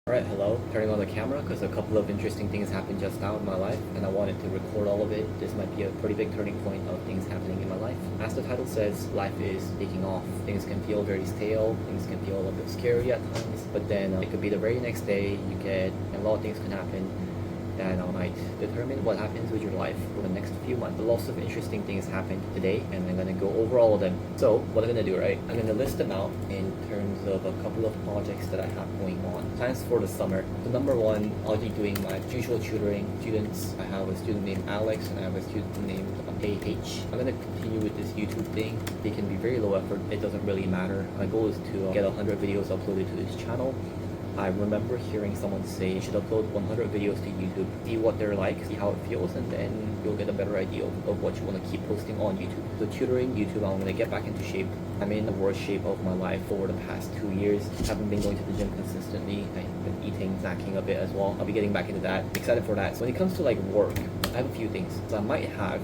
Alright, hello. Turning on the camera because a couple of interesting things happened just now in my life and I wanted to record all of it. This might be a pretty big turning point of things happening in my life. As the title says, life is taking off. Things can feel very stale, things can feel a little bit scary at times, but then it could be the very next day you get, and a lot of things can happen that might determine what happens with your life for the next few months. Lots of interesting things happened today and I'm going to go over all of them. So what I'm going to do, right, I'm going to list them out in terms of a couple of projects that I have going on. Plans for the summer. So number one, I'll be doing my usual tutoring students. I have a student named Alex and I have a student named AH. I'm going to continue with this YouTube thing. They can be very low effort. It doesn't really matter. My goal is to get 100 videos uploaded to this channel. I remember hearing someone say you should upload 100 videos to YouTube, see what they're like, see how it feels, and then you'll get a better idea of what you want to keep posting on YouTube. So tutoring, YouTube, I'm going to get back into shape. I'm in the worst shape of my life over the past 2 years. Haven't been going to the gym consistently. I've been eating, snacking a bit as well. I'll be getting back into that. Excited for that. So when it comes to like work, I have a few things. So I might have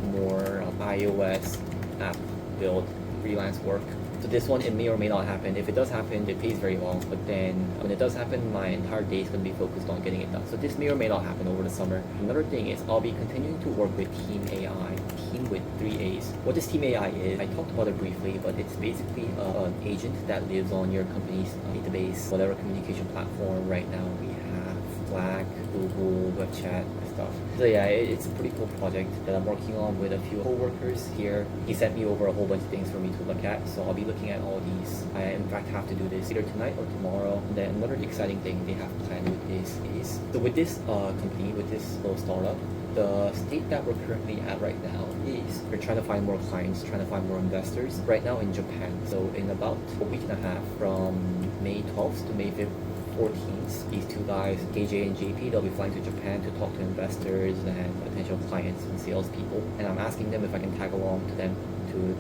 more iOS app build freelance work. So this one, it may or may not happen. If it does happen, it pays very well. But then when it does happen, my entire day is going to be focused on getting it done. So this may or may not happen over the summer. Another thing is I'll be continuing to work with Team AI, team with 3 A's. What this Team AI is, I talked about it briefly, but it's basically an agent that lives on your company's database, whatever communication platform. Right now we have Slack, Google, web chat, stuff. So yeah, it's a pretty cool project that I'm working on with a few co-workers here. He sent me over a whole bunch of things for me to look at, so I'll be looking at all these. I in fact have to do this either tonight or tomorrow. And then another exciting thing they have planned with this is, so with this company, with this little startup, the state that we're currently at right now is we're trying to find more clients, trying to find more investors right now in Japan. So in about a week and a half, from May 12th to May 14th, these two guys, KJ and JP, they'll be flying to Japan to talk to investors and potential clients and salespeople. And I'm asking them if I can tag along to them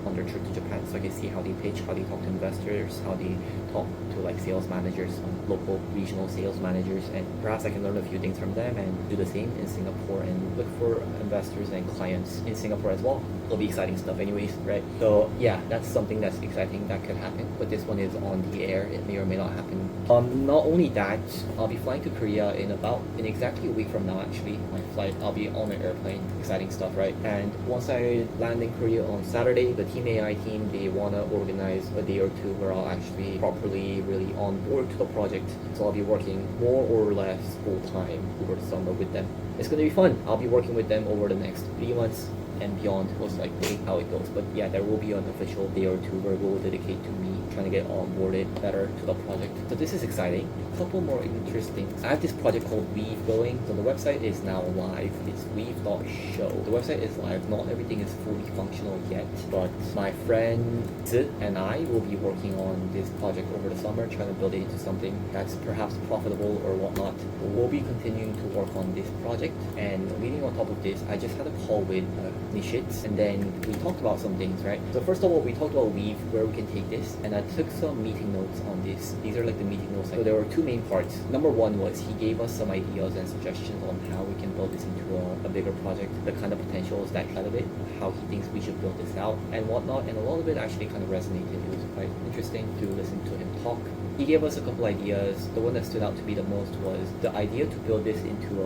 on their trip to Japan so I can see how they pitch, how they talk to investors, how they talk to like sales managers, local regional sales managers, and perhaps I can learn a few things from them and do the same in Singapore and look for investors and clients in Singapore as well. It'll be exciting stuff anyways, right? So yeah, that's something that's exciting that could happen, but this one is on the air. It may or may not happen. Not only that, I'll be flying to Korea in exactly a week from now actually. My flight, I'll be on an airplane. Exciting stuff, right? And once I land in Korea on Saturday, the Team AI team, they want to organize a day or two where I'll actually properly really on board to the project. So I'll be working more or less full time over the summer with them. It's going to be fun. I'll be working with them over the next 3 months and beyond, most likely, how it goes. But yeah, there will be an official day or two where we'll dedicate to me trying to get onboarded better to the project. So this is exciting. A couple more interesting. I have this project called Weave going. So the website is now live. It's weave.show. The website is live. Not everything is fully functional yet, but my friend Z and I will be working on this project over the summer, trying to build it into something that's perhaps profitable or whatnot. We'll be continuing to work on this project, and leading on top of this, I just had a call with Nishit, and then we talked about some things, right? So first of all, we talked about Weave, where we can take this, and I took some meeting notes on this. These are like the meeting notes. So there were 2 main parts. Number one was he gave us some ideas and suggestions on how we can build this into a bigger project, the kind of potentials that out of it, how he thinks we should build this out and whatnot, and a lot of it actually kind of resonated. It was quite interesting to listen to him talk. He gave us a couple ideas. The one that stood out to me the most was the idea to build this into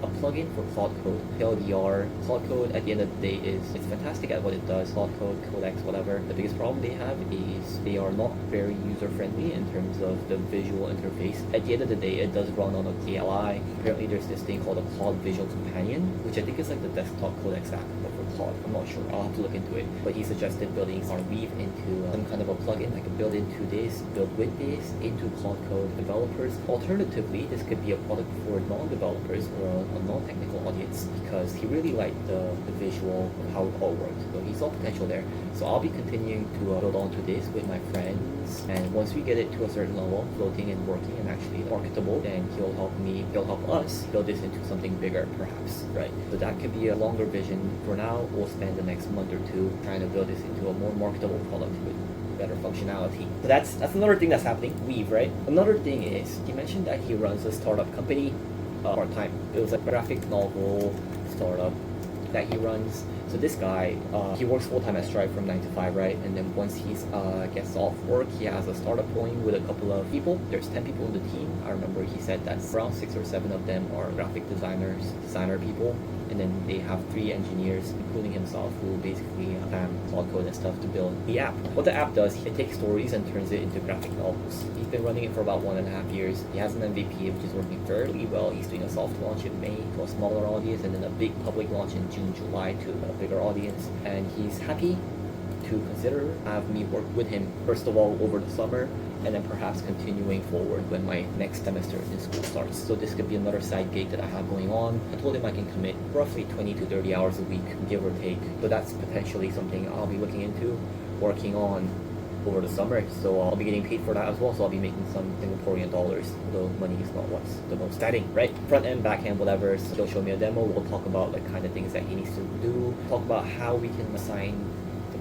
a plugin for Cloud Code, LDR. Cloud Code at the end of the day it's fantastic at what it does, Cloud Code, Codex, whatever. The biggest problem they have is they are not very user friendly in terms of the visual interface. At the end of the day, it does run on a CLI. Apparently there's this thing called a Cloud Visual Companion, which I think is like the desktop Codex app, but for Cloud. I'm not sure, I'll have to look into it. But he suggested building our Weave into some kind of a plugin. I can build into this, build with this, into Cloud Code developers. Alternatively, this could be a product for non-developers or a non-technical audience, because he really liked the visual of how it all worked. So he saw potential there. So I'll be continuing to build onto this with my friends, and once we get it to a certain level, floating and working and actually marketable, then he'll help us build this into something bigger perhaps, right? So that could be a longer vision. For now, we'll spend the next month or two trying to build this into a more marketable product with better functionality. So that's another thing that's happening. Weave, right? Another thing is he mentioned that he runs a startup company part-time. It was a graphic novel startup that he runs. So this guy, he works full-time at Stripe from 9 to 5, right? And then once he's gets off work, he has a startup going with a couple of people. There's 10 people in the team. I remember he said that around 6 or 7 of them are graphic designer people. And then they have 3 engineers, including himself, who basically plan cloud code and stuff to build the app. What the app does, it takes stories and turns it into graphic novels. He's been running it for about 1.5 years. He has an MVP, which is working fairly well. He's doing a soft launch in May to a smaller audience, and then a big public launch in June, July to a bigger audience. And he's happy to consider have me work with him, first of all, over the summer, and then perhaps continuing forward when my next semester in school starts. So this could be another side gig that I have going on. I told him I can commit roughly 20 to 30 hours a week, give or take. So that's potentially something I'll be looking into, working on over the summer. So I'll be getting paid for that as well. So I'll be making some Singaporean dollars, although money is not what's the most exciting, right? Front end, back end, whatever. So he'll show me a demo. We'll talk about the kind of things that he needs to do. Talk about how we can assign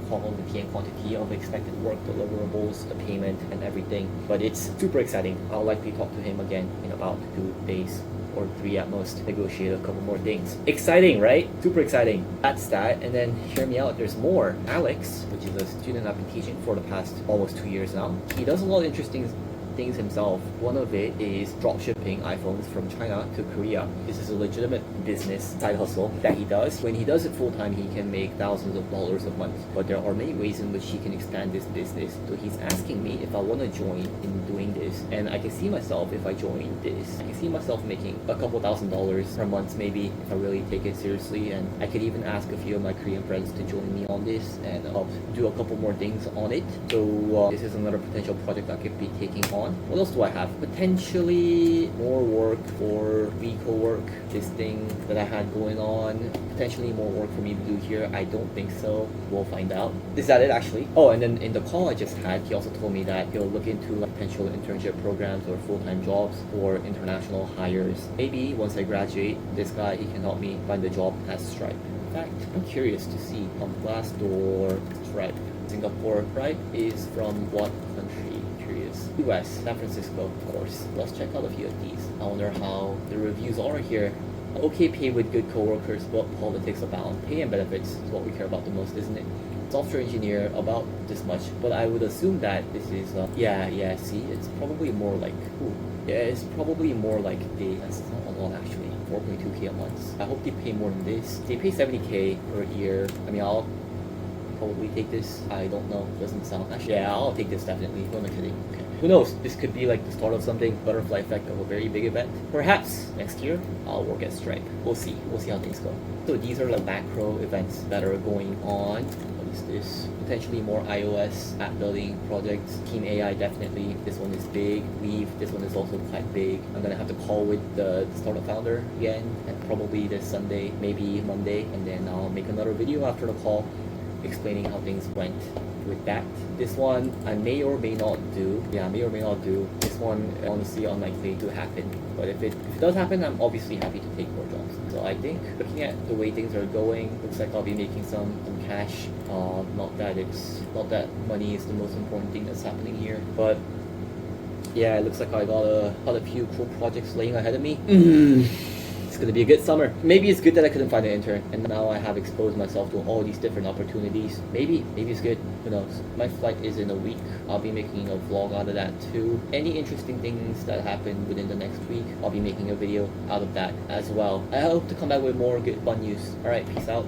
quality and quantity of expected work deliverables, the payment, and everything. But it's super exciting. I'll likely talk to him again in about 2 days or 3 at most, negotiate a couple more things. Exciting, right? Super exciting. That's that. And then hear me out, there's more. Alex, which is a student I've been teaching for the past almost 2 years now, he does a lot of interesting things himself. One of it is drop shipping iPhones from China to Korea. This is a legitimate business side hustle that he does. When he does it full time, he can make thousands of dollars a month. But there are many ways in which he can expand this business. So he's asking me if I want to join in doing this. And I can see myself, if I join this, I can see myself making a couple $1,000s per month maybe if I really take it seriously. And I could even ask a few of my Korean friends to join me on this and do a couple more things on it. So this is another potential project I could be taking on. What else do I have? Potentially more work for co-work, this thing that I had going on. Potentially more work for me to do here. I don't think so. We'll find out. Is that it actually? Oh, and then in the call I just had, he also told me that he'll look into potential internship programs or full-time jobs for international hires. Maybe once I graduate, this guy, he can help me find a job at Stripe. In fact, I'm curious to see on Glassdoor, Stripe. Singapore, Stripe is from what country? US, San Francisco, of course. Let's check out a few of these. I wonder how the reviews are here. Okay pay with good coworkers, but politics abound. Pay and benefits is what we care about the most, isn't it? Software engineer, about this much, but I would assume that this is, see, it's probably more like, it's probably more like that's not a lot actually, 4.2k a month. I hope they pay more than this. They pay 70k per year. I mean, I'll probably take this. I don't know, doesn't sound, actually, yeah, I'll take this definitely. Who am I kidding? Okay. Who knows? This could be like the start of something, butterfly effect of a very big event. Perhaps next year I'll work at Stripe. We'll see. We'll see how things go. So these are the macro events that are going on. What is this? Potentially more iOS app building projects. Team AI definitely. This one is big. Weave. This one is also quite big. I'm gonna have to call with the startup founder again, and probably this Sunday, maybe Monday, and then I'll make another video after the call explaining how things went with that. This one I may or may not do. Yeah, may or may not do. This one honestly unlikely to happen. But if it does happen, I'm obviously happy to take more jobs. So I think looking at the way things are going, looks like I'll be making some cash. Not that money is the most important thing that's happening here. But yeah, it looks like I got a few cool projects laying ahead of me. It's gonna be a good summer. Maybe it's good that I couldn't find an intern, and now I have exposed myself to all these different opportunities. Maybe it's good. Who knows? My flight is in a week. I'll be making a vlog out of that too. Any interesting things that happen within the next week, I'll be making a video out of that as well. I hope to come back with more good fun news. Alright, peace out.